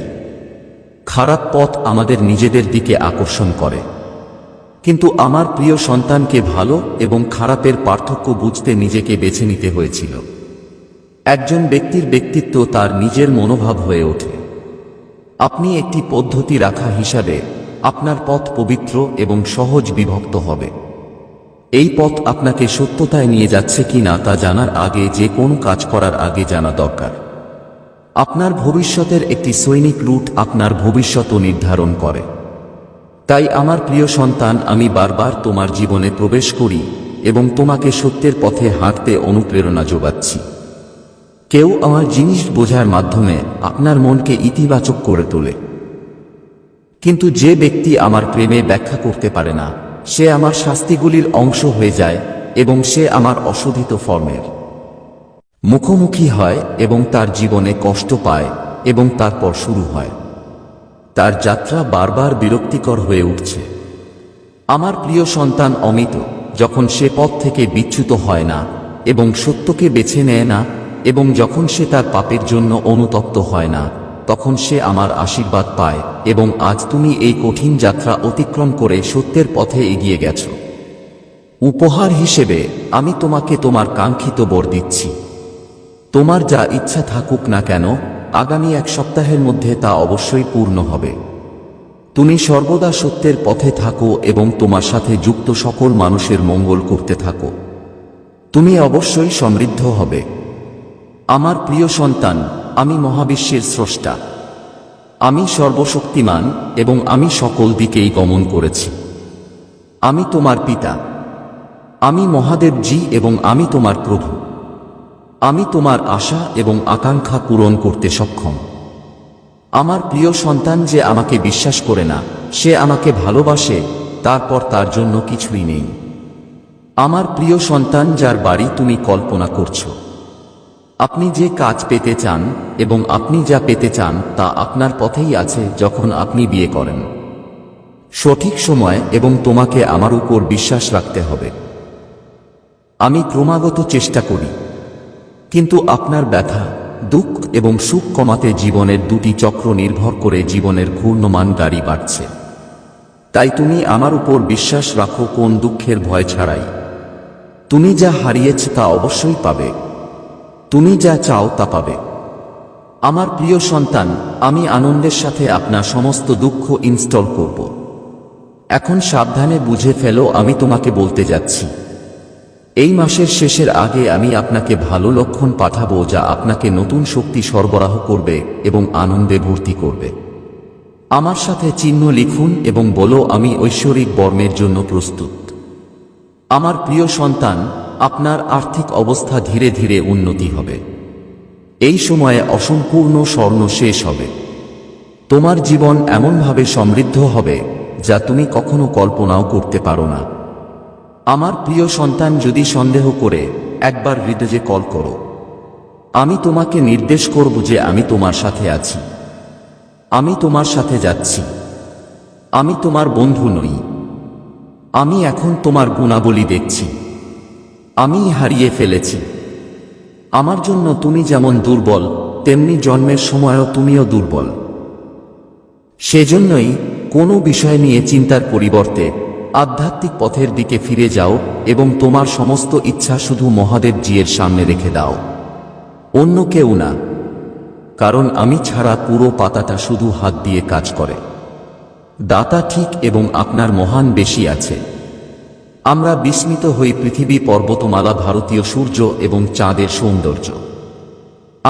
খারাপ পথ আমাদের নিজেদের দিকে আকর্ষণ করে, কিন্তু আমার প্রিয় সন্তানকে ভালো এবং খারাপের পার্থক্য বুঝতে নিজেকে বেছে নিতে হয়েছিল। একজন ব্যক্তির ব্যক্তিত্ব তার নিজের মনোভাব হয়ে ওঠে। আপনি একটি পদ্ধতি রাখা হিসাবে আপনার পথ পবিত্র এবং সহজ বিভক্ত হবে। এই পথ আপনাকে সত্যতায় নিয়ে যাচ্ছে কিনা তা জানার আগে যে কোনো কাজ করার আগে জানা দরকার। আপনার ভবিষ্যতের একটি সৈনিক রুট আপনার ভবিষ্যৎ নির্ধারণ করে। তাই আমার প্রিয় সন্তান, আমি বারবার তোমার জীবনে প্রবেশ করি এবং তোমাকে সত্যের পথে হাঁটতে অনুপ্রেরণা যোগাচ্ছি। কেউ আমার জিনিস বোঝার মাধ্যমে আপনার মনকে ইতিবাচক করে তোলে, কিন্তু যে ব্যক্তি আমার প্রেমে ব্যাখ্যা করতে পারে না, সে আমার শাস্তিগুলির অংশ হয়ে যায় এবং সে আমার অশোধিত ফর্মের মুখোমুখি হয় এবং তার জীবনে কষ্ট পায় এবং তারপর শুরু হয় তার যাত্রা বারবার বিরক্তিকর হয়ে উঠছে। আমার প্রিয় সন্তান অমিত যখন সে পথ থেকে বিচ্যুত হয় না এবং সত্যকে বেছে নেয় না, এবং যখন সে তার পাপের জন্য অনুতপ্ত হয় না, তখন সে আমার আশীর্বাদ পায় এবং আজ তুমি এই কঠিন যাত্রা অতিক্রম করে সত্যের পথে এগিয়ে গেছ। উপহার হিসেবে আমি তোমাকে তোমার কাঙ্ক্ষিত বর দিচ্ছি। তোমার যা ইচ্ছা থাকুক না কেন, আগামী 1 সপ্তাহের মধ্যে তা অবশ্যই পূর্ণ হবে। তুমি সর্বদা সত্যের পথে থাকো এবং তোমার সাথে যুক্ত সকল মানুষের মঙ্গল করতে থাকো। তুমি অবশ্যই সমৃদ্ধ হবে। আমার প্রিয় সন্তান, আমি মহাবিশ্বের স্রষ্টা। আমি সর্বশক্তিমান এবং আমি সকল দিকেই গমন করেছি। আমি তোমার পিতা। আমি মহাদেবজি এবং আমি তোমার প্রভু। আমি তোমার আশা এবং আকাঙ্ক্ষা পূরণ করতে সক্ষম। আমার প্রিয় সন্তান যে আমাকে বিশ্বাস করে না, সে আমাকে ভালোবাসে, তারপর তার জন্য কিছুই নেই। আমার প্রিয় সন্তান, যার বাড়ি তুমি কল্পনা করছো, আপনি যে কাজ পেতে চান এবং আপনি যা পেতে চান তা আপনার পথেই আছে যখন আপনি বিয়ে করেন। সঠিক সময় এবং তোমাকে আমার উপর বিশ্বাস রাখতে হবে। আমি ক্রমাগত চেষ্টা করি, কিন্তু আপনার ব্যথা, দুঃখ এবং সুখ কমাতে জীবনের দুটি চক্র নির্ভর করে জীবনের ঘূর্ণমান গাড়ি বাড়ছে। তাই তুমি আমার উপর বিশ্বাস রাখো, কোন দুঃখের ভয় ছাড়াই। তুমি যা হারিয়েছ তা অবশ্যই পাবে। তুমি যা চাও তা পাবে। আমার প্রিয় সন্তান, আমি আনন্দের সাথে আপনার সমস্ত দুঃখ ইনস্টল করব। এখন সাবধানে বুঝে ফেলো, আমি তোমাকে বলতে যাচ্ছি। এই মাসের শেষের আগে আমি আপনাকে ভালো লক্ষণ পাঠাবো যা আপনাকে নতুন শক্তি সরবরাহ করবে এবং আনন্দে ভর্তি করবে। আমার সাথে চিহ্ন লিখুন এবং বলো, আমি ঐশ্বরিক বর্মের জন্য প্রস্তুত। আমার প্রিয় সন্তান, আপনার আর্থিক অবস্থা ধীরে ধীরে উন্নতি হবে। এই সময়ে অসম্পূর্ণ স্বর্ণ শেষ হবে। তোমার জীবন এমনভাবে সমৃদ্ধ হবে যা তুমি কখনো কল্পনাও করতে পারো না। আমার প্রিয় সন্তান, যদি সন্দেহ করে একবার হৃদয়ে কল করো। আমি তোমাকে নির্দেশ করব যে আমি তোমার সাথে আছি। আমি তোমার সাথে যাচ্ছি। আমি তোমার বন্ধু নই। আমি এখন তোমার গুণাবলী দেখছি। আমি হারিয়ে ফেলেছি। আমার জন্য তুমি যেমন দুর্বল, তেমনি জন্মের সময়ও তুমিও দুর্বল। সেজন্যই কোনো বিষয় নিয়ে চিন্তার পরিবর্তে আধ্যাত্মিক পথের দিকে ফিরে যাও এবং তোমার সমস্ত ইচ্ছা শুধু মহাদেব জির সামনে রেখে দাও, অন্য কেউ না। কারণ আমি ছাড়া পুরো পাতাটা শুধু হাত দিয়ে কাজ করে। দাতা ঠিক এবং আপনার মহান বেশি আছে। আমরা বিস্মিত হই পৃথিবী, পর্বতমালা, ভারতীয় সূর্য এবং চাঁদের সৌন্দর্য।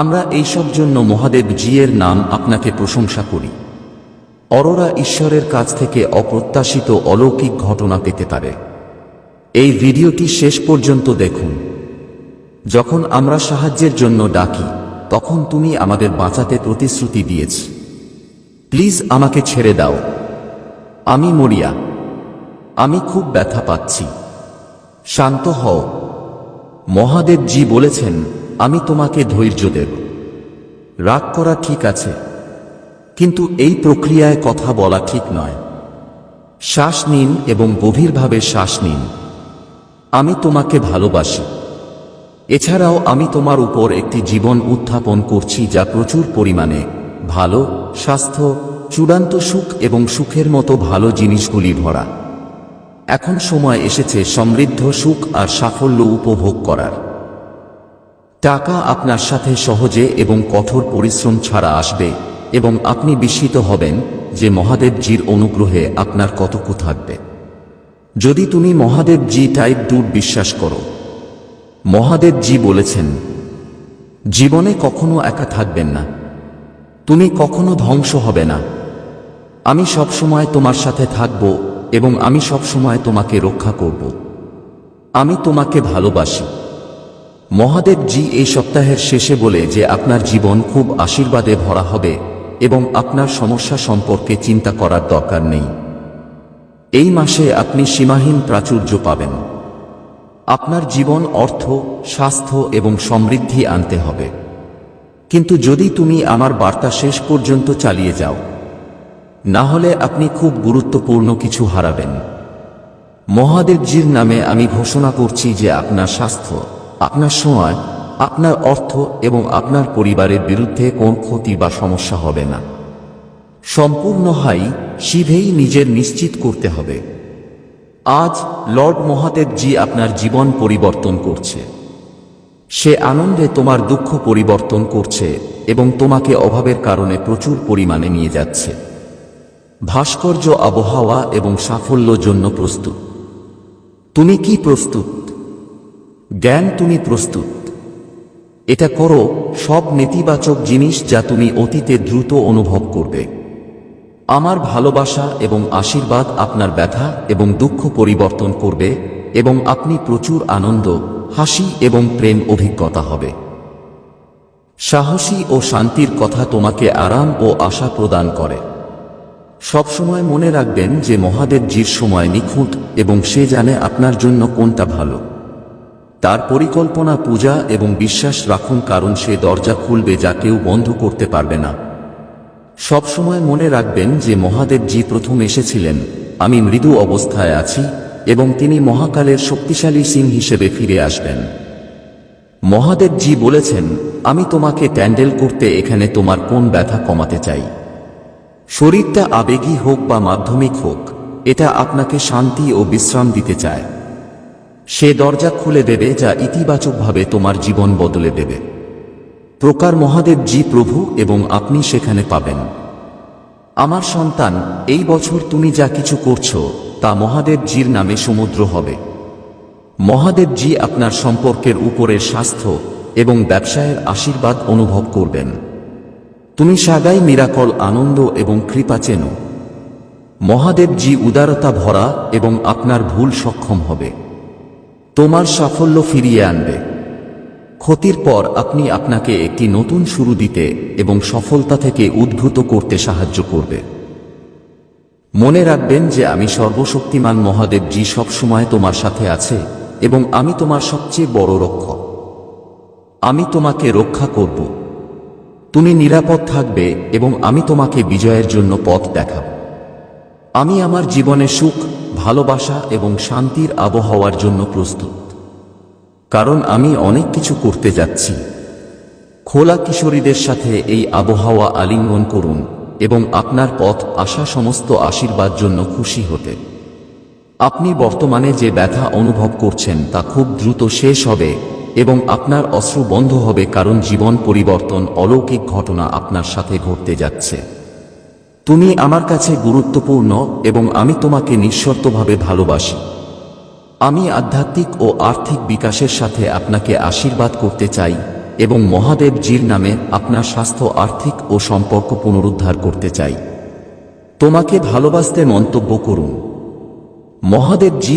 আমরা এইসব জন্য মহাদেব জি এর নাম আপনাকে প্রশংসা করি। অরোরা ঈশ্বরের কাছ থেকে অপ্রত্যাশিত অলৌকিক ঘটনা পেতে পারে। এই ভিডিওটি শেষ পর্যন্ত দেখুন। যখন আমরা সাহায্যের জন্য ডাকি তখন তুমি আমাদের বাঁচাতে প্রতিশ্রুতি দিয়েছ। প্লিজ আমাকে ছেড়ে দাও, আমি মরিয়া, আমি খুব ব্যথা পাচ্ছি। শান্ত হও। মহাদেব জি বলেছেন আমি তোমাকে ধৈর্য দেব। রাগ করা ঠিক আছে, কিন্তু এই প্রক্রিয়ায় কথা বলা ঠিক নয়। শ্বাস নিন এবং গভীরভাবে শ্বাস নিন। আমি তোমাকে ভালোবাসি। এছাড়াও আমি তোমার উপর একটি জীবন উত্থাপন করছি যা প্রচুর পরিমাণে ভালো, স্বাস্থ্য, চূড়ান্ত সুখ এবং সুখের মতো ভালো জিনিসগুলি ভরা। এখন সময় এসেছে সমৃদ্ধ সুখ আর সাফল্য উপভোগ করার। টাকা আপনার সাথে সহজে এবং কঠোর পরিশ্রম ছাড়া আসবে এবং আপনি বিস্মিত হবেন যে মহাদেব জির অনুগ্রহে আপনার কতটুকু থাকবে। যদি তুমি মহাদেব জি টাইপ দূর বিশ্বাস করো, মহাদেব জি বলেছেন জীবনে কখনো একা থাকবেন না, তুমি কখনো ধ্বংস হবে না। আমি সবসময় তোমার সাথে থাকব এবং আমি সবসময় তোমাকে রক্ষা করব। আমি তোমাকে ভালোবাসি। মহাদেব জি এই সপ্তাহের শেষে বলে যে আপনার জীবন খুব আশীর্বাদে ভরা হবে এবং আপনার সমস্যা সম্পর্কে চিন্তা করার দরকার নেই। এই মাসে আপনি সীমাহীন প্রাচুর্য পাবেন। আপনার জীবন অর্থ, স্বাস্থ্য এবং সমৃদ্ধি আনতে হবে। কিন্তু যদি তুমি আমার বার্তা শেষ পর্যন্ত চালিয়ে যাও, না হলে আপনি খুব গুরুত্বপূর্ণ কিছু হারাবেন। মহাদেবজির নামে আমি ঘোষণা করছি যে আপনার স্বাস্থ্য, আপনার সময়, আপনার অর্থ এবং আপনার পরিবারের বিরুদ্ধে কোন ক্ষতি বা সমস্যা হবে না। সম্পূর্ণ হাই শিভেই নিজের নিশ্চিত করতে হবে। আজ লর্ড মহাদেব জি আপনার জীবন পরিবর্তন করছে। সে আনন্দে তোমার দুঃখ পরিবর্তন করছে এবং তোমাকে অভাবের কারণে প্রচুর পরিমাণে নিয়ে যাচ্ছে। ভাস্কর্য আবহাওয়া এবং সাফল্য জন্য প্রস্তুত। তুমি কি প্রস্তুত? জ্ঞান, তুমি প্রস্তুত? এটা করো সব নেতিবাচক জিনিস যা তুমি অতীতে দ্রুত অনুভব করবে। আমার ভালোবাসা এবং আশীর্বাদ আপনার ব্যথা এবং দুঃখ পরিবর্তন করবে এবং আপনি প্রচুর আনন্দ, হাসি এবং প্রেম অভিজ্ঞতা হবে। সাহসী ও শান্তির কথা তোমাকে আরাম ও আশা প্রদান করে। সবসময় মনে রাখবেন যে মহাদেব জির সময় নিখুঁত এবং সে জানে আপনার জন্য কোনটা ভালো। তার পরিকল্পনা, পূজা এবং বিশ্বাস রাখুন, কারণ সে দরজা খুলবে যা কেউ বন্ধ করতে পারবে না। সবসময় মনে রাখবেন যে মহাদেব জি প্রথম এসেছিলেন আমি মৃদু অবস্থায় আছি এবং তিনি মহাকালের শক্তিশালী সিং হিসেবে ফিরে আসবেন। মহাদেব জি বলেছেন আমি তোমাকে ট্যান্ডেল করতে এখানে তোমার কোন ব্যথা কমাতে চাই। শরীরটা আবেগী হোক বা মাধ্যমিক হোক, এটা আপনাকে শান্তি ও বিশ্রাম দিতে চায়। সে দরজা খুলে দেবে যা ইতিবাচকভাবে তোমার জীবন বদলে দেবে। প্রকার মহাদেব জি প্রভু এবং আপনি সেখানে পাবেন। আমার সন্তান, এই বছর তুমি যা কিছু করছো তা মহাদেব জির নামে সমুদ্র হবে। মহাদেব জি আপনার সম্পর্কের উপরের স্বাস্থ্য এবং ব্যবসায়ের আশীর্বাদ অনুভব করবেন। তুমি সাগাই মিরাকল, আনন্দ এবং কৃপা চেনো। মহাদেব জি উদারতা ভরা এবং আপনার ভুল সক্ষম হবে। তোমার সাফল্য ফিরিয়ে আনবে। ক্ষতির পর আপনি আপনাকে একটি নতুন শুরু দিতে এবং সফলতা থেকে উদ্ভূত করতে সাহায্য করবে। মনে রাখবেন যে আমি সর্বশক্তিমান মহাদেব জি সবসময় তোমার সাথে আছে এবং আমি তোমার সবচেয়ে বড় রক্ষক। আমি তোমাকে রক্ষা করব। তুমি নিরাপদ থাকবে এবং আমি তোমাকে বিজয়ের জন্য পথ দেখাব। আমি আমার জীবনে সুখ, ভালোবাসা এবং শান্তির আবহাওয়ার জন্য প্রস্তুত, কারণ আমি অনেক কিছু করতে যাচ্ছি। খোলা কিশোরীদের সাথে এই আবহাওয়া আলিঙ্গন করুন এবং আপনার পথ আসা সমস্ত আশীর্বাদ জন্য খুশি হতে। আপনি বর্তমানে যে ব্যথা অনুভব করছেন তা খুব দ্রুত শেষ হবে এবং আপনার অশ্রু বন্ধ হবে, কারণ জীবন পরিবর্তন, অলৌকিক ঘটনা আপনার সাথে ঘটতে যাচ্ছে। তুমি আমার কাছে গুরুত্বপূর্ণ এবং আমি তোমাকে নিঃশর্তভাবে ভালোবাসি। আমি আধ্যাত্মিক ও আর্থিক বিকাশের সাথে আপনাকে আশীর্বাদ করতে চাই এবং মহাদেবজির নামে আপনার স্বাস্থ্য, আর্থিক ও সম্পর্ক পুনরুদ্ধার করতে চাই। তোমাকে ভালোবাসতে মন্তব্য করুন।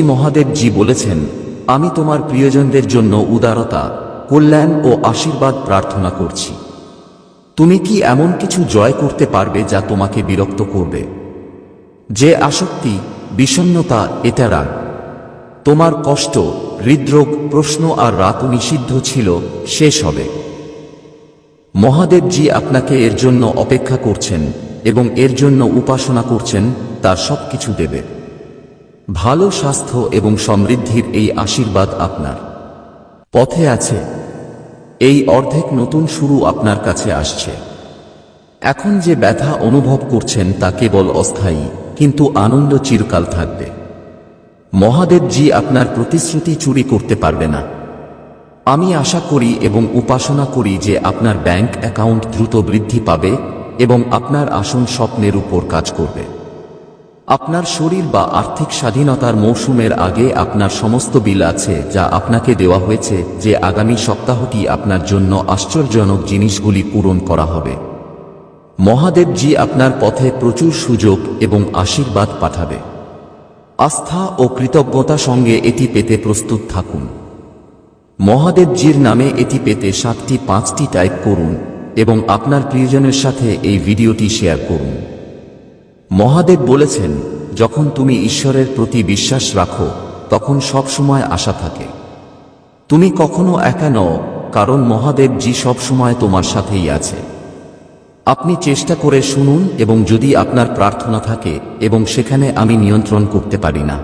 মহাদেবজি বলেছেন, আমি তোমার প্রিয়জনদের জন্য উদারতা, কল্যাণ ও আশীর্বাদ প্রার্থনা করছি। তুমি কি এমন কিছু জয় করতে পারবে যা তোমাকে বিরক্ত করবে? যে আসক্তি, বিষণ্ণতা, এটা রাগ, তোমার কষ্ট, হৃদরোগ, প্রশ্ন আর রাতও নিষিদ্ধ ছিল, শেষ হবে। মহাদেবজি আপনাকে এর জন্য অপেক্ষা করছেন এবং এর জন্য উপাসনা করছেন, তার সবকিছু দেবে। ভালো স্বাস্থ্য এবং সমৃদ্ধির এই আশীর্বাদ আপনার পথে আছে। এই অর্ধেক নতুন শুরু আপনার কাছে আসছে। এখন যে ব্যথা অনুভব করছেন তা কেবল অস্থায়ী, কিন্তু আনন্দ চিরকাল থাকবে। মহাদেবজি আপনার প্রতিশ্রুতি চুরি করতে পারবে না। আমি আশা করি এবং উপাসনা করি যে আপনার ব্যাংক অ্যাকাউন্ট দ্রুত বৃদ্ধি পাবে এবং আপনার আসন স্বপ্নের উপর কাজ করবে। আপনার শরীর বা আর্থিক স্বাধীনতার মৌসুমের আগে আপনার সমস্ত বিল আছে যা আপনাকে দেওয়া হয়েছে, যে আগামী সপ্তাহটি আপনার জন্য আশ্চর্যজনক জিনিসগুলি পূরণ করা হবে। মহাদেবজি আপনার পথে প্রচুর সুযোগ এবং আশীর্বাদ পাঠাবে। আস্থা ও কৃতজ্ঞতা সঙ্গে এটি পেতে প্রস্তুত থাকুন। মহাদেবজির নামে এটি পেতে 7টি টাইপ করুন এবং আপনার প্রিয়জনের সাথে এই ভিডিওটি শেয়ার করুন। মহাদেব বলেছেন, যখন তুমি ঈশ্বরের প্রতি বিশ্বাস রাখো তখন সব সময় আশা থাকে। তুমি কখনো একা নও, কারণ মহাদেবজি সব সময় তোমার সাথেই আছে। আপনি চেষ্টা করে শুনুন এবং যদি আপনার প্রার্থনা থাকে এবং সেখানে আমি নিয়ন্ত্রণ করতে পারি না।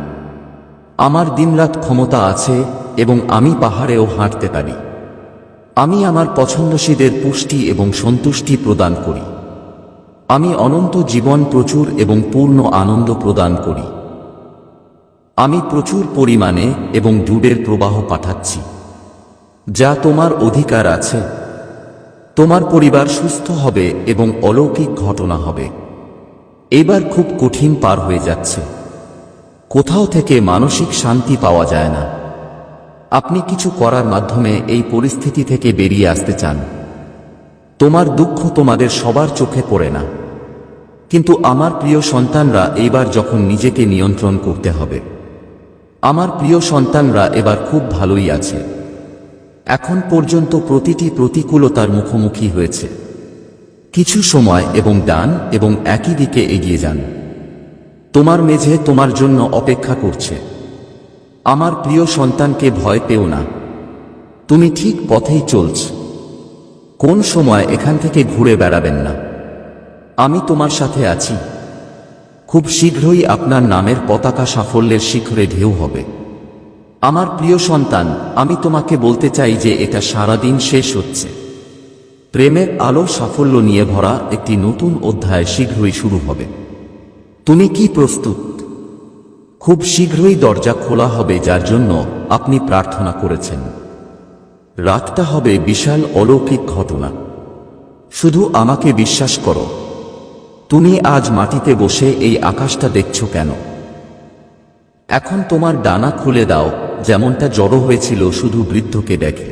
আমার দিনরাত ক্ষমতা আছে এবং আমি পাহাড়েও হাঁটতে পারি। আমি আমার পছন্দসীদের পুষ্টি এবং সন্তুষ্টি প্রদান করি। আমি অনন্ত জীবন, প্রচুর এবং পূর্ণ আনন্দ প্রদান করি। আমি প্রচুর পরিমাণে এবং দুধের প্রবাহ পাঠাচ্ছি, যা তোমার অধিকার আছে। তোমার পরিবার সুস্থ হবে এবং অলৌকিক ঘটনা হবে। এবার খুব কঠিন পার হয়ে যাচ্ছে। কোথাও থেকে মানসিক শান্তি পাওয়া যায় না। আপনি কিছু করার মাধ্যমে এই পরিস্থিতি থেকে বেরিয়ে আসতে চান। তোমার দুঃখ তোমাদের সবার চোখে পড়ে না, কিন্তু আমার প্রিয় সন্তানরা এইবার যখন নিজেকে নিয়ন্ত্রণ করতে হবে। আমার প্রিয় সন্তানরা এবার খুব ভালোই আছে। এখন পর্যন্ত প্রতিটি প্রতিকূলতার মুখোমুখি হয়েছে। কিছু সময় এবং ডান এবং একই দিকে এগিয়ে যান। তোমার মেঝে তোমার জন্য অপেক্ষা করছে। আমার প্রিয় সন্তানকে ভয় পেও না, তুমি ঠিক পথেই চলছ। কোন সময় এখান থেকে ঘুরে বেড়াবেন না। আমি তোমার সাথে আছি। খুব শীঘ্রই আপনার নামের পতাকা সাফল্যের শিখরে ঢেউ হবে। আমার প্রিয় সন্তান, আমি তোমাকে বলতে চাই যে এটা সারাদিন শেষ হচ্ছে। প্রেমের আলো, সাফল্য নিয়ে ভরা একটি নতুন অধ্যায় শীঘ্রই শুরু হবে। তুমি কি প্রস্তুত? খুব শীঘ্রই দরজা খোলা হবে যার জন্য আপনি প্রার্থনা করেছেন। রাতটা হবে বিশাল অলৌকিক ঘটনা। শুধু আমাকে বিশ্বাস করো। তুমি আজ মাটিতে বসে এই আকাশটা দেখছো কেন? এখন তোমার ডানা খুলে দাও, যেমনটা জড়ো হয়েছিল শুধু বৃদ্ধকে দেখে।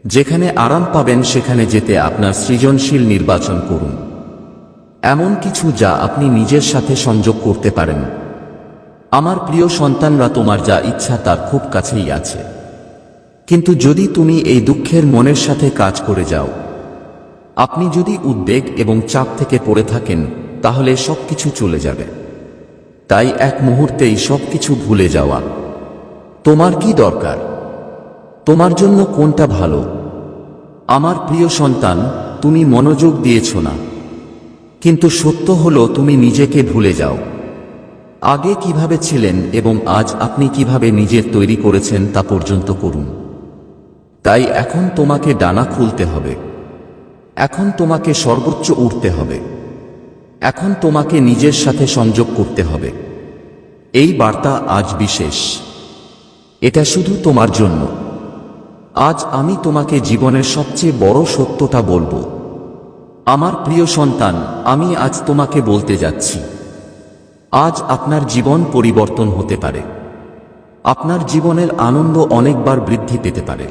যেখানে আরাম পাবেন সেখানে যেতে আপনার সৃজনশীল নির্বাচন করুন। এমন কিছু যা আপনি নিজের সাথে সংযোগ করতে পারেন। আমার প্রিয় সন্তানরা, তোমার যা ইচ্ছা তার খুব কাছেই আছে। কিন্তু যদি তুমি এই দুঃখের মনের সাথে কাজ করে যাও, আপনি যদি উদ্বেগ এবং চাপ থেকে পড়ে থাকেন, তাহলে সবকিছু চলে যাবে। তাই এক মুহূর্তেই সবকিছু ভুলে যাওয়া। তোমার কি দরকার? তোমার জন্য কোনটা ভালো? আমার প্রিয় সন্তান, তুমি মনোযোগ দিয়েছ না, কিন্তু সত্য হলো তুমি নিজেকে ভুলে যাও। আগে কিভাবে ছিলেন এবং আজ আপনি কিভাবে নিজের তৈরি করেছেন তা পর্যন্ত করুন। তাই এখন তোমাকে ডানা খুলতে হবে। এখন তোমাকে সর্বোচ্চ উঠতে হবে। এখন তোমাকে নিজের সাথে সংযোগ করতে হবে। এই বার্তা আজ বিশেষ। এটা শুধু তোমার জন্য। আজ আমি তোমাকে জীবনের সবচেয়ে বড় সত্যটা বলবো। আমার প্রিয় সন্তান, আমি আজ তোমাকে বলতে যাচ্ছি, আজ আপনার জীবন পরিবর্তন হতে পারে। আপনার জীবনের আনন্দ অনেকবার বৃদ্ধি পেতে পারে।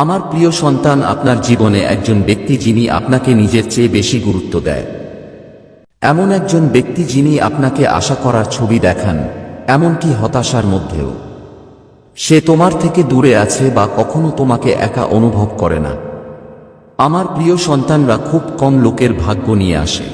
আমার প্রিয় সন্তান, আপনার জীবনে একজন ব্যক্তি যিনি আপনাকে নিজের চেয়ে বেশি গুরুত্ব দেয়। এমন একজন ব্যক্তি যিনি আপনাকে আশা করার ছবি দেখান, এমনকি হতাশার মধ্যেও। সে তোমার থেকে দূরে আছে বা কখনো তোমাকে একা অনুভব করে না। আমার প্রিয় সন্তানরা খুব কম লোকের ভাগ্য নিয়ে আসে।